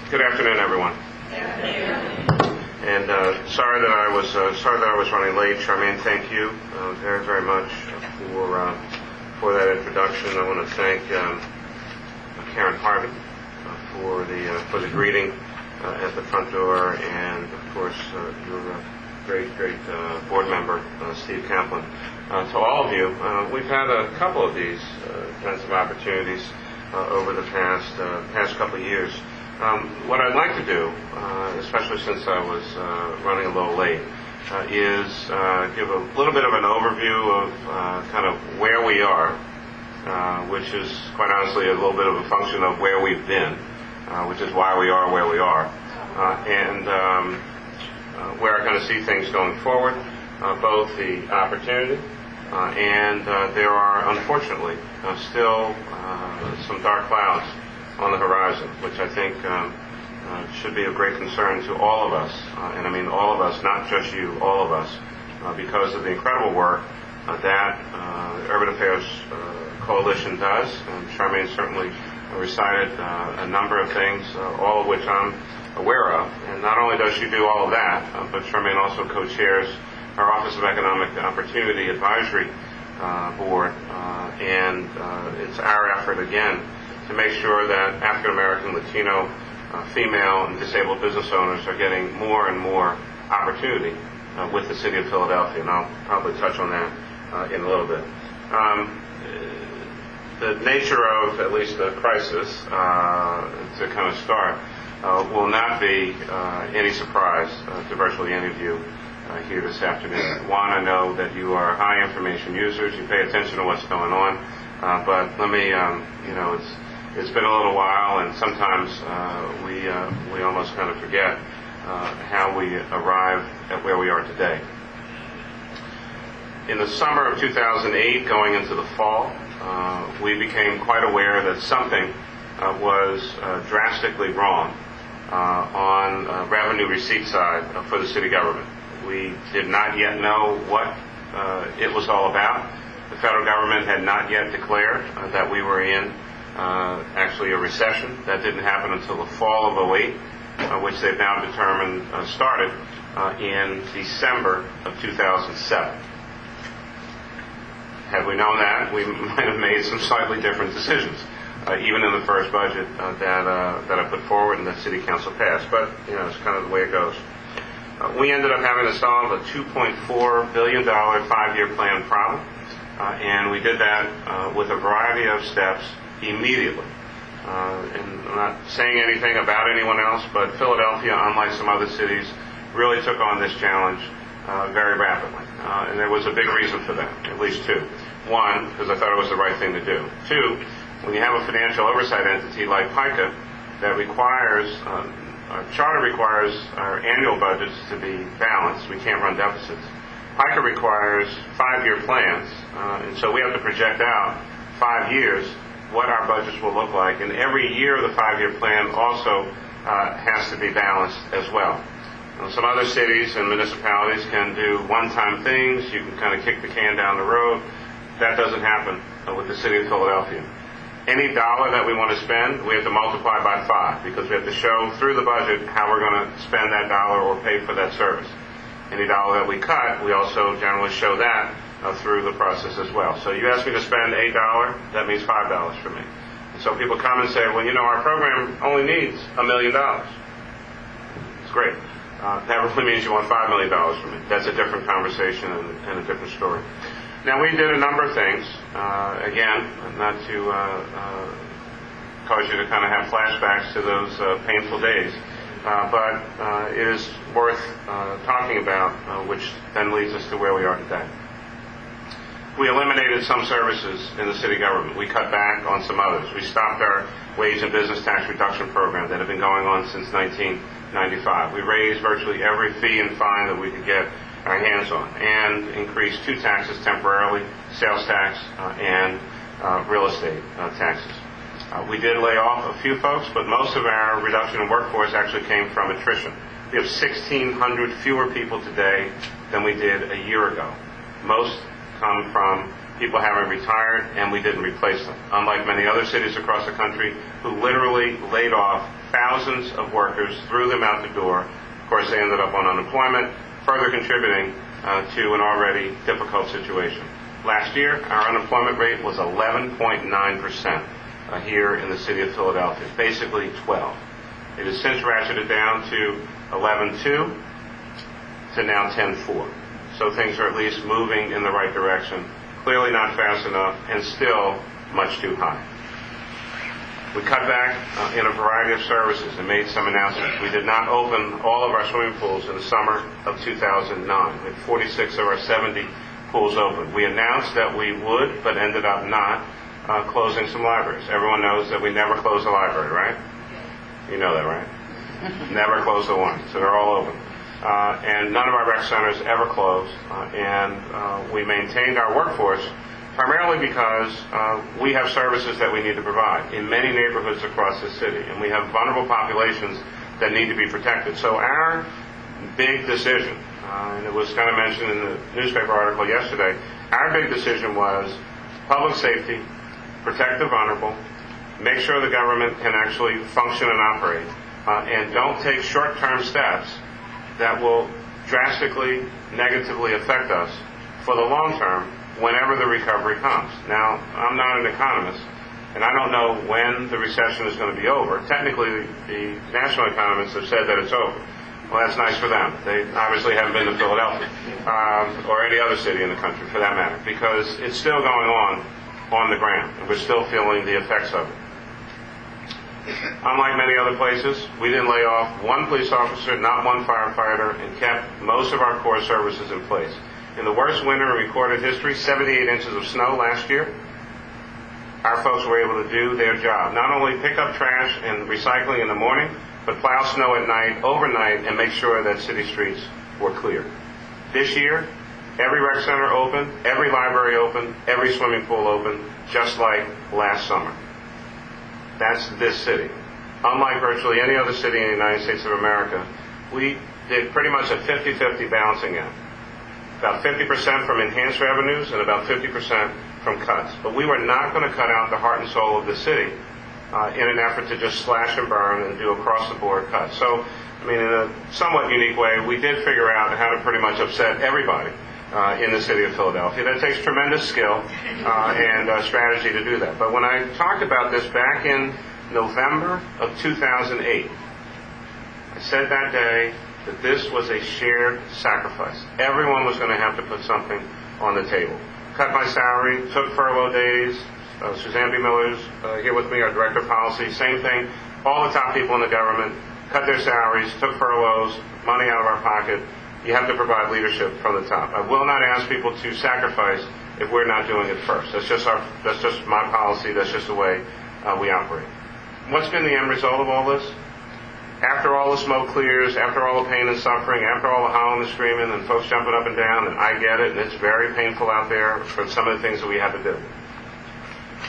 Good afternoon, everyone. And sorry that I was running late. Charmaine, thank you very, very much for that introduction. I want to thank Karen Harvey for the greeting at the front door, and of course your great board member Steve Kaplan. To all of you, we've had a couple of these kinds of opportunities over the past couple of years. What I'd like to do, especially since I was running a little late, is give a little bit of an overview of kind of where we are, which is quite honestly a little bit of a function of where we've been, which is why we are where we are, and where I kind of see things going forward, both the opportunity and there are unfortunately still some dark clouds on the horizon, which I think should be of great concern to all of us, and I mean all of us, not just you, all of us, because of the incredible work that the Urban Affairs Coalition does. And Charmaine certainly recited a number of things, all of which I'm aware of. And not only does she do all of that, but Charmaine also co-chairs our Office of Economic Opportunity Advisory Board, and it's our effort again to make sure that African American, Latino, female, and disabled business owners are getting more and more opportunity with the City of Philadelphia, and I'll probably touch on that in a little bit. The nature of at least the crisis, to kind of start, will not be any surprise to virtually any of you here this afternoon. One, I know that you are high information users, you pay attention to what's going on, but let me, it's been a little while, and sometimes we almost kind of forget how we arrive at where we are today. In the summer of 2008, going into the fall, we became quite aware that something was drastically wrong on revenue receipt side for the city government. We did not yet know what it was all about. The federal government had not yet declared that we were in actually a recession. That didn't happen until the fall of 2008, which they've now determined started in December of 2007. Had we known that, we might have made some slightly different decisions, even in the first budget that I put forward and that City Council passed. But, it's kind of the way it goes. We ended up having to solve a $2.4 billion five-year plan problem, and we did that with a variety of steps immediately. And I'm not saying anything about anyone else, but Philadelphia, unlike some other cities, really took on this challenge very rapidly. And there was a big reason for that, at least two. One, because I thought it was the right thing to do. Two, when you have a financial oversight entity like PICA that requires, our charter requires our annual budgets to be balanced. We can't run deficits. PICA requires five-year plans, and so we have to project out 5 years what our budgets will look like. And every year the five-year plan also has to be balanced as well. Some other cities and municipalities can do one-time things. You can kind of kick the can down the road. That doesn't happen with the City of Philadelphia. Any dollar that we want to spend, we have to multiply by 5, because we have to show through the budget how we're going to spend that dollar or pay for that service. Any dollar that we cut, we also generally show that through the process as well. So you ask me to spend $1, that means $5 for me. And so people come and say, well, our program only needs $1 million. It's great. That really means you want $5 million from me. That's a different conversation and a different story. Now, we did a number of things. Again, not to cause you to kind of have flashbacks to those painful days, but it is worth talking about, which then leads us to where we are today. We eliminated some services in the city government. We cut back on some others. We stopped our wage and business tax reduction program that had been going on since 1995. We raised virtually every fee and fine that we could get our hands on, and increased 2 taxes temporarily, sales tax and real estate taxes. We did lay off a few folks, but most of our reduction in workforce actually came from attrition. We have 1,600 fewer people today than we did a year ago. Most come from people haven't retired, and we didn't replace them. Unlike many other cities across the country who literally laid off thousands of workers, threw them out the door. Of course, they ended up on unemployment, further contributing to an already difficult situation. Last year, our unemployment rate was 11.9% here in the city of Philadelphia, basically 12. It has since ratcheted down to 11.2 to now 10.4. So things are at least moving in the right direction. Clearly not fast enough, and still much too high. We cut back in a variety of services and made some announcements. We did not open all of our swimming pools in the summer of 2009. We had 46 of our 70 pools open. We announced that we would, but ended up not, closing some libraries. Everyone knows that we never close a library, right? You know that, right? Never close the one, so they're all open. And none of our rec centers ever closed, and we maintained our workforce primarily because we have services that we need to provide in many neighborhoods across the city, and we have vulnerable populations that need to be protected. So our big decision, and it was kind of mentioned in the newspaper article yesterday, our big decision was public safety, protect the vulnerable, make sure the government can actually function and operate, and don't take short-term steps that will drastically negatively affect us for the long term whenever the recovery comes. Now, I'm not an economist, and I don't know when the recession is going to be over. Technically, the national economists have said that it's over. Well, that's nice for them. They obviously haven't been to Philadelphia or any other city in the country, for that matter, because it's still going on the ground, and we're still feeling the effects of it. Unlike many other places, we didn't lay off one police officer, not one firefighter, and kept most of our core services in place. In the worst winter in recorded history, 78 inches of snow last year, our folks were able to do their job. Not only pick up trash and recycling in the morning, but plow snow at night, overnight, and make sure that city streets were clear. This year, every rec center open, every library open, every swimming pool open, just like last summer. That's this city. Unlike virtually any other city in the United States of America, we did pretty much a 50-50 balancing act. About 50% from enhanced revenues and about 50% from cuts. But we were not going to cut out the heart and soul of the city in an effort to just slash and burn and do across-the-board cuts. So, I mean, in a somewhat unique way, we did figure out how to pretty much upset everybody in the city of Philadelphia. That takes tremendous skill and strategy to do that. But when I talked about this back in November of 2008, I said that day that this was a shared sacrifice. Everyone was going to have to put something on the table. Cut my salary, took furlough days. Suzanne B. Miller's here with me, our director of policy, same thing. All the top people in the government cut their salaries, took furloughs, money out of our pocket. You have to provide leadership from the top. I will not ask people to sacrifice if we're not doing it first. That's just my policy. That's just the way we operate. What's been the end result of all this? After all the smoke clears, after all the pain and suffering, after all the howling and screaming and folks jumping up and down, and I get it, and it's very painful out there for some of the things that we had to do.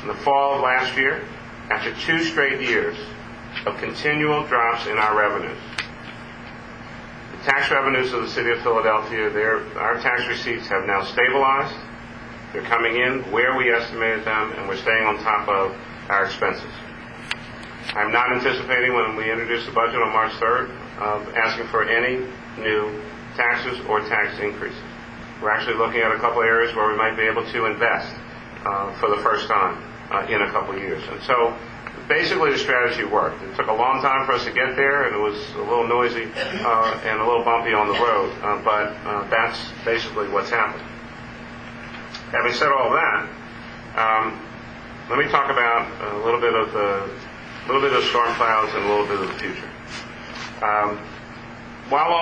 In the fall of last year, after 2 straight years of continual drops in our revenues, the tax revenues of the city of Philadelphia, our tax receipts have now stabilized. They're coming in where we estimated them, and we're staying on top of our expenses. I'm not anticipating when we introduce the budget on March 3rd asking for any new taxes or tax increases. We're actually looking at a couple areas where we might be able to invest for the first time in a couple years. And so basically the strategy worked. It took a long time for us to get there, and it was a little noisy and a little bumpy on the road, but that's basically what's happened. Having said all that, let me talk about a little bit of storm clouds and a little bit of the future. While all